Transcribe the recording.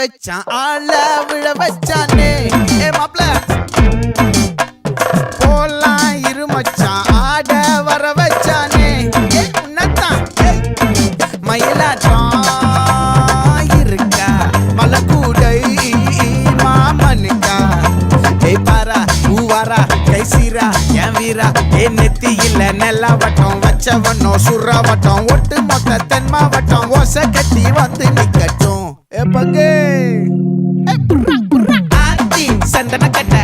வச்சான் ஆள விழ வச்சானே ஏ மாப்ள போலாம் இருமச்சான் ஆட வர வச்சானே ஏ உன்னதான் மயிலாட்டம் இருக்கா மலக்கூடை மாமனுக்கா ஏய் பாரா பூவாரா கைசீரா என் வீரா ஏ நெத்தி இல்ல நெல்லா வட்டம் வச்சவனோ சுறா வட்டம் ஒட்டு மொத்த தென் மாவட்டம் ஓசை கட்டி வந்து நிக்கட்டும் ஏ பங்கே ஆத்தி சந்தன கட்ட